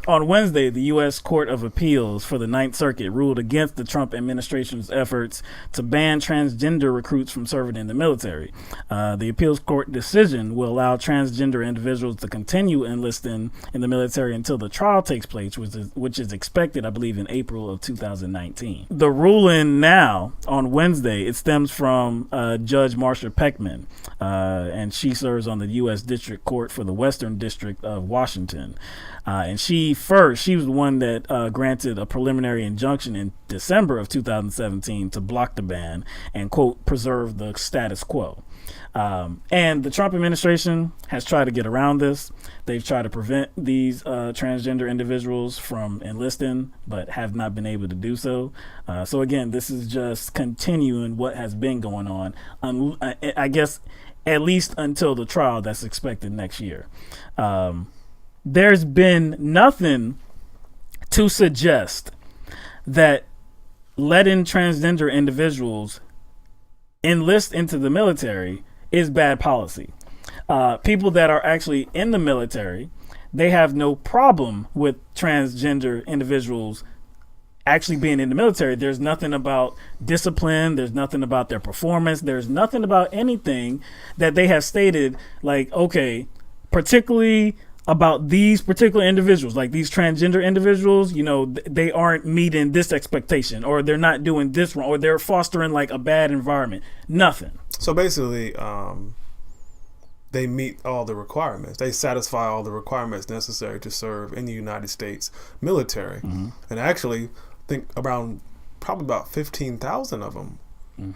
On Wednesday, the U.S. Court of Appeals for the Ninth Circuit ruled against the Trump administration's efforts to ban transgender recruits from serving in the military. The appeals court decision will allow transgender individuals to continue enlisting in the military until the trial takes place, which is expected, I believe, in April of 2019. The ruling now, on Wednesday, it stems from Judge Marsha Peckman, and she serves on the U.S. District Court for the Western District of Washington. And she was the one that granted a preliminary injunction in December of 2017 to block the ban and, quote, preserve the status quo. And the Trump administration has tried to get around this. They've tried to prevent these transgender individuals from enlisting, but have not been able to do so. So again, this is just continuing what has been going on, I guess, at least until the trial that's expected next year. There's been nothing to suggest that letting transgender individuals enlist into the military is bad policy. People that are actually in the military, they have no problem with transgender individuals actually being in the military. There's nothing about discipline. There's nothing about their performance. There's nothing about anything that they have stated, like, okay, particularly about these particular individuals, like these transgender individuals, you know, they aren't meeting this expectation, or they're not doing this wrong, or they're fostering like a bad environment. Nothing. So basically, they meet all the requirements. They satisfy all the requirements necessary to serve in the United States military. Mm-hmm. And actually, I think probably about 15,000 of them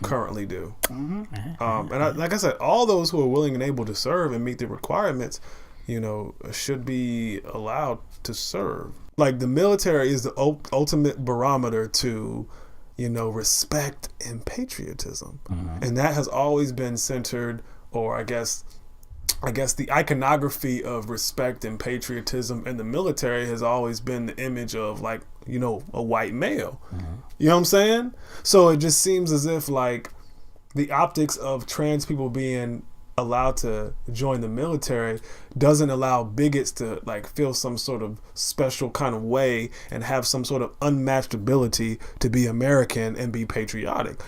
currently do. Mm-hmm. Like I said, all those who are willing and able to serve and meet the requirements, you know, should be allowed to serve. Like, the military is the ultimate barometer to, you know, respect and patriotism. Mm-hmm. And that has always been centered, or I guess the iconography of respect and patriotism in the military has always been the image of, like, you know, a white male. Mm-hmm. You know what I'm saying? So it just seems as if, like, the optics of trans people being allowed to join the military doesn't allow bigots to, like, feel some sort of special kind of way and have some sort of unmatched ability to be American and be patriotic.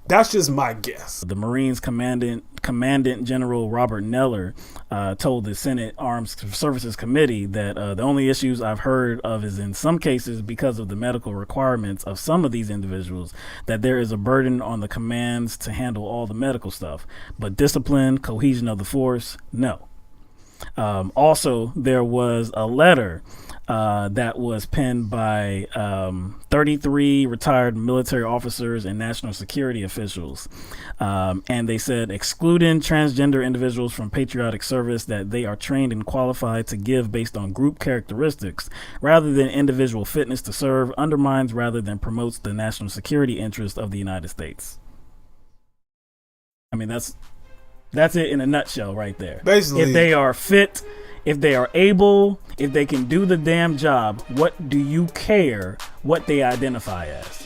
That's just my guess. The Marines Commandant General Robert Neller told the Senate Armed Services Committee that the only issues I've heard of is in some cases because of the medical requirements of some of these individuals, that there is a burden on the commands to handle all the medical stuff, but discipline, cohesion of the force, no. Also, there was a letter that was penned by 33 retired military officers and national security officials. And they said excluding transgender individuals from patriotic service that they are trained and qualified to give based on group characteristics rather than individual fitness to serve undermines rather than promotes the national security interest of the United States. I mean, that's it in a nutshell right there. Basically, if they are fit, if they are able, if they can do the damn job, what do you care what they identify as?